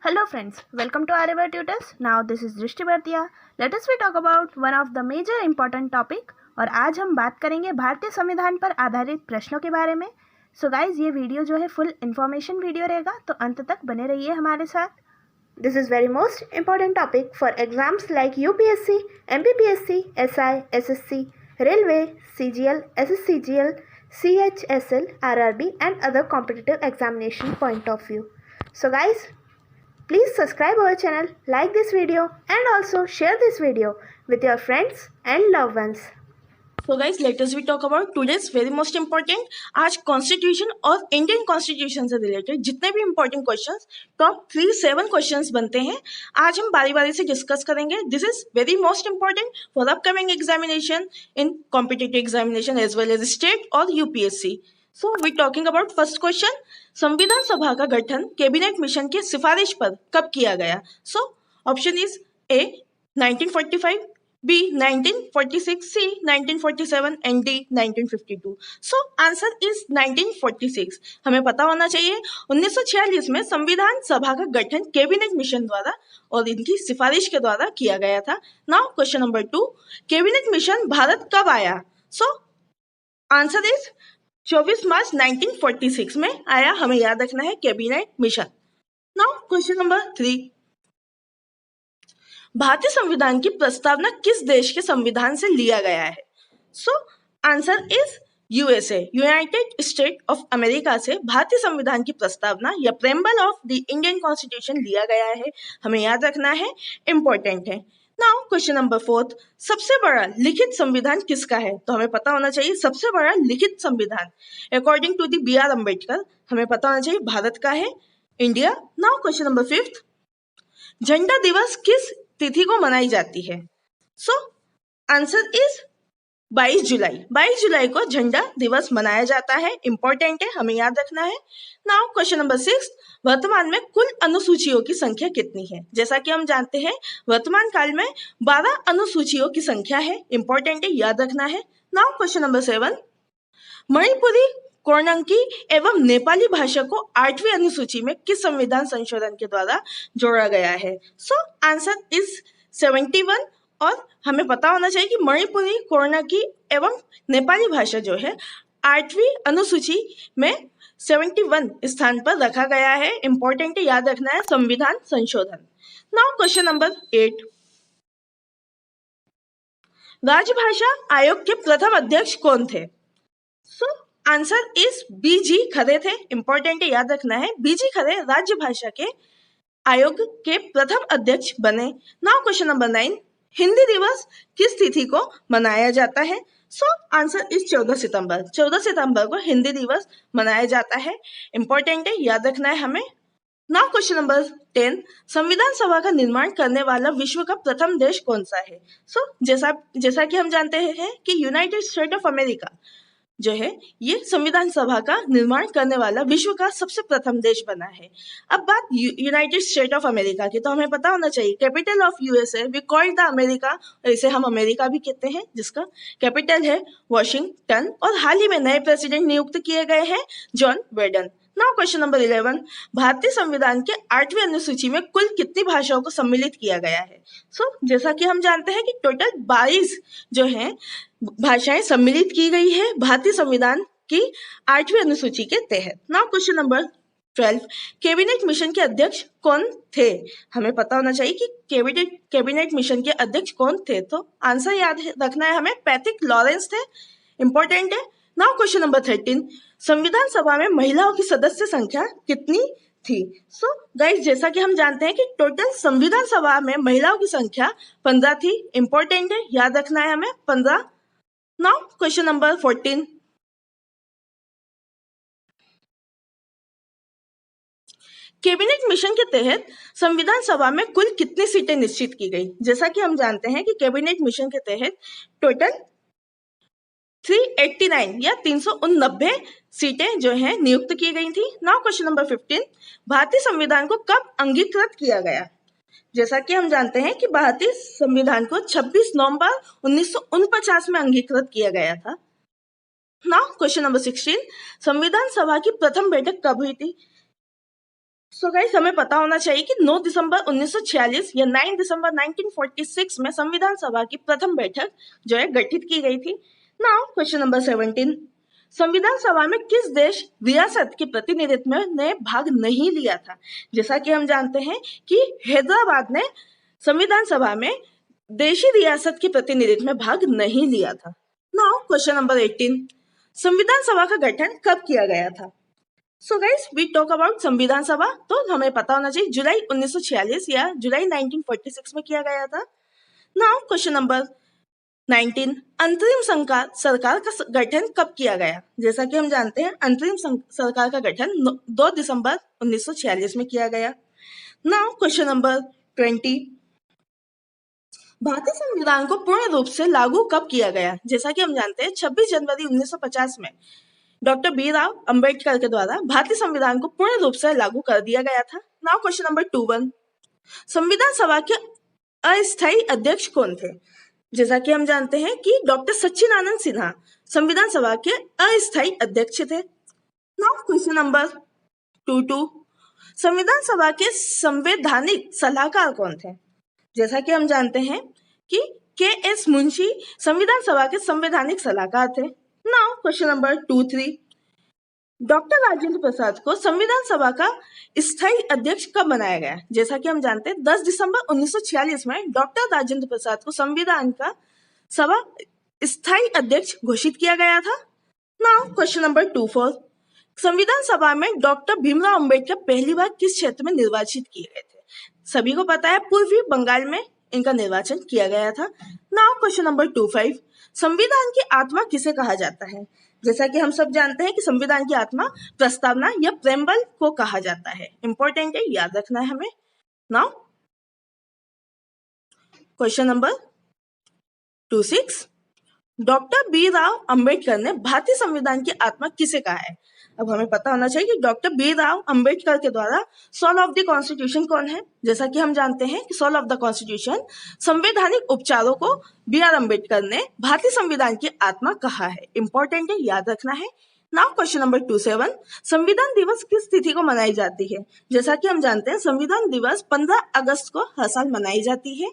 Hello friends, welcome to Arewa Tutors. Now this is दृष्टि बर्तिया. Let us we talk about one of the major important topic. और आज हम बात करेंगे भारतीय संविधान पर आधारित प्रश्नों के बारे में. So guys, ये वीडियो जो है फुल इन्फॉर्मेशन वीडियो रहेगा, तो अंत तक बने रहिए हमारे साथ. This is very most important topic for exams like UPSC, MPPSC, SI, SSC, Railway, CGL, SSCGL, CHSL, RRB and other competitive examination point of view. So guys, please subscribe our channel, like this video and also share this video with your friends and loved ones. So guys, let us we talk about today's very most important. आज constitution और Indian constitution से related जितने भी important questions top 7 questions बनते हैं, आज हम बारी बारी से डिस्कस करेंगे. This is very most important for upcoming examination in competitive examination as well as state और UPSC. So we talking about first question. संविधान सभा का गठन कैबिनेट मिशन की सिफारिश पर कब किया गया? So option is a 1945, B 1946, C 1947 and D 1952. So answer is 1946. हमें पता होना चाहिए 1946 में संविधान सभा का गठन कैबिनेट मिशन द्वारा और इनकी सिफारिश के द्वारा किया गया था. Now question number 2, cabinet mission Bharat कब आया? सो आंसर इज 24 मार्च 1946 में आया. हमें याद रखना है cabinet mission. Now question number 3, भारतीय संविधान की प्रस्तावना किस देश के संविधान से लिया गया है? So answer is USA, United state of America से भारतीय संविधान की प्रस्तावना या preamble of the Indian constitution लिया गया है. हमें याद रखना है, इंपॉर्टेंट है. नाउ क्वेश्चन नंबर 4, सबसे बड़ा लिखित संविधान किसका है? तो हमें पता होना चाहिए सबसे बड़ा लिखित संविधान according to the B.R. Ambedkar हमें पता होना चाहिए भारत का है, इंडिया. नाउ क्वेश्चन नंबर 5, झंडा दिवस किस तिथि को मनाई जाती है? सो आंसर इज 22 जुलाई. 22 जुलाई को झंडा दिवस मनाया जाता है. इंपॉर्टेंट है, हमें याद रखना है. नाउ क्वेश्चन नंबर 6, वर्तमान में कुल अनुसूचियों की संख्या कितनी है? जैसा कि हम जानते हैं वर्तमान काल में 12 अनुसूचियों की संख्या है. इंपॉर्टेंट है, याद रखना है. नाउ क्वेश्चन नंबर 7, मणिपुरी, कोरनंकी एवं नेपाली भाषा को 8वीं अनुसूची में किस संविधान संशोधन के द्वारा जोड़ा गया है? So answer is 71. और हमें पता होना चाहिए कि मणिपुरी, कोरनंकी एवं नेपाली भाषा जो है 8वीं अनुसूची में 71 स्थान पर रखा गया है. इंपॉर्टेंट है, याद रखना है, संविधान संशोधन. नाउ क्वेश्चन नंबर 8, राजभाषा आयोग के प्रथम अध्यक्ष कौन थे? So answer is B.G. खरे थे. इंपॉर्टेंट है, याद रखना है, B.G. खरे राज्य भाषा के आयोग के प्रथम अध्यक्ष बने. नाउ क्वेश्चन नंबर 9, हिंदी दिवस किस तिथि को मनाया जाता है? सो आंसर इज 14 सितंबर. 14 सितंबर को हिंदी दिवस मनाया जाता है. इंपॉर्टेंट है, याद रखना है हमें. नाउ क्वेश्चन नंबर 10, संविधान सभा का निर्माण करने वाला विश्व का प्रथम देश कौन सा है? सो जैसा कि हम जानते हैं कि यूनाइटेड स्टेट ऑफ अमेरिका जो है ये संविधान सभा का निर्माण करने वाला विश्व का सबसे प्रथम देश बना है. अब बात यूनाइटेड स्टेट ऑफ अमेरिका की, तो हमें पता होना चाहिए capital of USA we called the America, इसे हम अमेरिका भी कहते हैं, जिसका कैपिटल है वॉशिंगटन. और हाल ही में नए प्रेसिडेंट नियुक्त किए गए हैं, John Biden. Now question number 11, भारतीय संविधान के 8वीं अनुसूची में कुल कितनी भाषाओं को सम्मिलित किया गया है? सो जैसा कि हम जानते हैं कि टोटल 22 जो है भाषाएं सम्मिलित की गई है भारतीय संविधान की 8वीं अनुसूची के तहत. Now question number 12, cabinet mission के अध्यक्ष कौन थे? हमें पता होना चाहिए कि कैबिनेट मिशन के अध्यक्ष कौन थे. तो आंसर याद रखना है हमें, पैट्रिक लॉरेंस थे. इंपॉर्टेंट है. नाउ क्वेश्चन नंबर 13, संविधान सभा में महिलाओं की सदस्य संख्या कितनी थी? सो गाइस, जैसा कि हम जानते हैं कि टोटल संविधान सभा में महिलाओं की संख्या 15 थी. इंपॉर्टेंट है, याद रखना है हमें, 15. Now question number 14, cabinet mission के तहत संविधान सभा में कुल कितनी सीटें निश्चित की गई? जैसा कि हम जानते हैं कि कैबिनेट मिशन के तहत टोटल 389 या 389 सीटें जो हैं नियुक्त की गई थी. नाउ क्वेश्चन नंबर 15, भारतीय संविधान को कब अंगीकृत किया गया? जैसा कि हम जानते हैं कि भारतीय संविधान को 26 नवंबर 1949 में अंगीकृत किया गया था. नाउ क्वेश्चन नंबर 16, संविधान सभा की प्रथम बैठक कब हुई थी? सो गाइस, हमें पता होना चाहिए कि 9 दिसंबर 1946 या 9 दिसंबर 1946 में संविधान सभा की प्रथम बैठक जो है गठित की गई थी। नाउ क्वेश्चन नंबर 17, संविधान सभा में किस देश रियासत के प्रतिनिधित्व ने भाग नहीं लिया था? जैसा कि हम जानते हैं कि हैदराबाद ने संविधान सभा में देशी रियासत के प्रतिनिधित्व में भाग नहीं लिया था। नाउ क्वेश्चन नंबर 18, संविधान सभा का गठन कब किया गया था? So guys, we talk about Samvidhan Sabha, तो हमें पता होना चाहिए जुलाई 1946 या जुलाई 1946 में किया गया था। नाउ क्वेश्चन नंबर 19, अंतरिम सरकार का गठन कब किया गया? जैसा कि हम जानते हैं अंतरिम सरकार का गठन 2 दिसंबर 1946 में किया गया। नाउ क्वेश्चन नंबर 20, भारतीय संविधान को पूर्ण रूप से लागू कब किया गया? जैसा कि हम जानते हैं 26 जनवरी 1950 में डॉक्टर बी राव अंबेडकर के द्वारा भारतीय संविधान को पूर्ण रूप से लागू कर दिया गया था। नाउ क्वेश्चन नंबर 21, संविधान सभा के अस्थायी अध्यक्ष कौन थे? जैसा कि हम जानते हैं कि डॉक्टर सच्चिदानंद सिन्हा संविधान सभा के अस्थायी अध्यक्ष थे। नाउ क्वेश्चन नंबर 22, संविधान सभा के संवैधानिक सलाहकार कौन थे? जैसा कि हम जानते हैं कि के.एस. मुंशी संविधान सभा के संवैधानिक सलाहकार थे। Now question number 23, doctor Rajendra Prasad को संविधान सभा का स्थायी अध्यक्ष कब बनाया गया? जैसा कि हम जानते हैं 10 दिसंबर 1946 में डॉक्टर राजेंद्र प्रसाद को संविधान का सभा स्थायी अध्यक्ष घोषित किया गया था। नाउ क्वेश्चन नंबर 24, संविधान सभा में डॉक्टर भीमराव अंबेडकर पहली बार किस क्षेत्र में निर्वाचित किए गए थे? सभी को पता है पूर्वी बंगाल में इनका निर्वाचन किया गया था। नाउ क्वेश्चन नंबर 25, संविधान की आत्मा किसे कहा जाता है? जैसा कि हम सब जानते हैं कि संविधान की आत्मा प्रस्तावना या प्रेम्बल को कहा जाता है। इंपॉर्टेंट है, याद रखना है हमें। Now question number 26, doctor B R Ambedkar ने भारतीय संविधान की आत्मा किसे कहा है? अब हमें पता होना चाहिए कि डॉक्टर बी राव अंबेडकर के द्वारा सोल ऑफ द कॉन्स्टिट्यूशन कौन है? जैसा कि हम जानते हैं कि सोल ऑफ द कॉन्स्टिट्यूशन संवैधानिक उपचारों को बी आर अंबेडकर ने भारतीय संविधान की आत्मा कहा है। इंपॉर्टेंट है, याद रखना है। नाउ क्वेश्चन नंबर 27, संविधान दिवस किस तिथि को मनाई जाती है? जैसा कि हम जानते हैं संविधान दिवस 15 अगस्त को हर साल मनाई जाती है।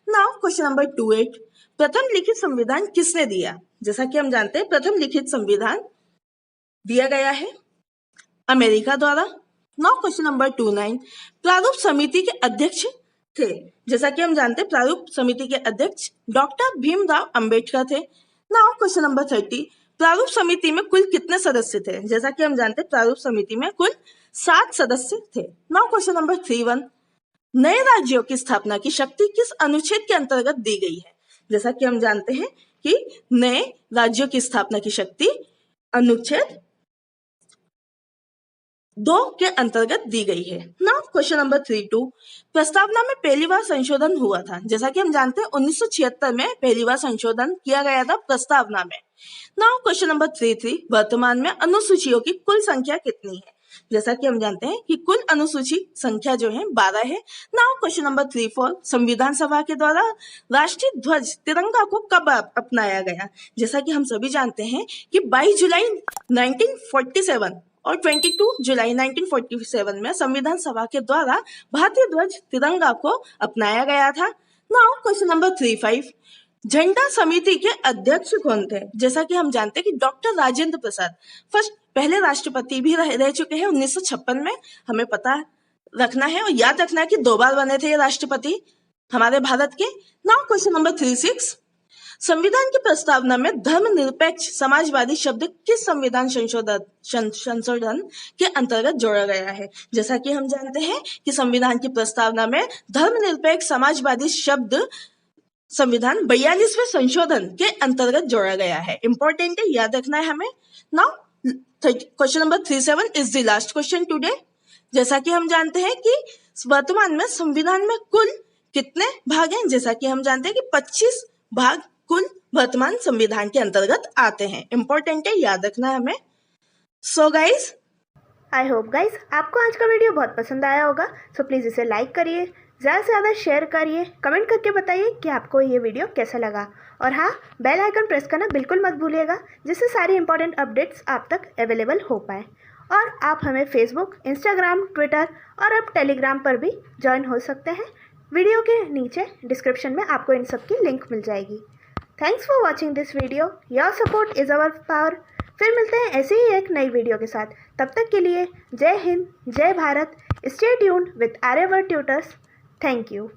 नाउ क्वेश्चन नंबर 28, प्रथम लिखित संविधान किसने दिया? जैसा कि हम जानते हैं प्रथम लिखित संविधान दिया गया है अमेरिका द्वारा। नाउ क्वेश्चन नंबर 29, प्रारूप समिति के अध्यक्ष थे? जैसा कि हम जानते हैं प्रारूप समिति के अध्यक्ष डॉक्टर भीमराव अंबेडकर थे। नाउ क्वेश्चन नंबर 30, प्रारूप समिति में कुल कितने सदस्य थे? जैसा कि हम जानते हैं प्रारूप समिति में कुल 7 सदस्य थे। नाउ क्वेश्चन नंबर 31, नए राज्यों की स्थापना की शक्ति किस अनुच्छेद के अंतर्गत दी गई है? जैसा कि हम जानते हैं कि नए राज्यों की स्थापना की शक्ति अनुच्छेद 2 के अंतर्गत दी गई है। नाउ क्वेश्चन नंबर 32, प्रस्तावना में पहली बार संशोधन हुआ था? जैसा कि हम जानते हैं 1976 में पहली बार संशोधन किया गया था प्रस्तावना में। नाउ क्वेश्चन नंबर 33, वर्तमान में अनुसूचियों की कुल संख्या कितनी है? जैसा कि हम जानते हैं कि कुल अनुसूची संख्या जो है 12 है। नाउ क्वेश्चन नंबर 34, संविधान सभा के द्वारा राष्ट्रीय ध्वज तिरंगा को कब अपनाया गया? जैसा कि हम सभी जानते हैं कि 22 जुलाई 1947 और 22 जुलाई 1947 में संविधान सभा के द्वारा भारतीय ध्वज तिरंगा को अपनाया गया था। नाउ क्वेश्चन नंबर 35, झंडा समिति के अध्यक्ष कौन थे? जैसा कि हम जानते हैं कि डॉक्टर राजेंद्र प्रसाद पहले राष्ट्रपति भी रह चुके हैं 1956 में। हमें पता रखना है और याद रखना है कि 2 बार बने थे ये राष्ट्रपति हमारे भारत के। नाउ क्वेश्चन नंबर 36, संविधान की प्रस्तावना में धर्मनिरपेक्ष समाजवादी शब्द किस संविधान संशोधन के अंतर्गत जोड़ा गया है? जैसा कि हम जानते हैं कि संविधान की प्रस्तावना में धर्मनिरपेक्ष समाजवादी शब्द संविधान 42वें संशोधन के अंतर्गत जोड़ा गया है। इंपॉर्टेंट है, याद रखना है हमें। Now question number 37 is the last question today. जैसा कि हम जानते हैं कि वर्तमान में संविधान में कुल कितने भाग हैं? जैसा कि हम जानते हैं कि 25 भाग कुल वर्तमान संविधान के अंतर्गत आते हैं। इंपॉर्टेंट है, याद रखना है हमें। So guys, I hope guys आपको आज का वीडियो बहुत पसंद आया होगा। सो प्लीज़ इसे लाइक करिए, ज़्यादा से ज़्यादा शेयर करिए, कमेंट करके बताइए कि आपको ये वीडियो कैसा लगा। और हाँ, बेल आइकन प्रेस करना बिल्कुल मत भूलिएगा, जिससे सारी इंपॉर्टेंट अपडेट्स आप तक अवेलेबल हो पाए। और आप हमें फेसबुक, इंस्टाग्राम, ट्विटर और अब टेलीग्राम पर भी ज्वाइन हो सकते हैं। वीडियो के नीचे डिस्क्रिप्शन में आपको इन सब की लिंक मिल जाएगी। Thanks for watching this video. Your support is our power. फिर मिलते हैं ऐसे ही एक नई वीडियो के साथ। तब तक के लिए जय हिंद, जय Bharat. Stay tuned with Aryavart tutors. Thank you.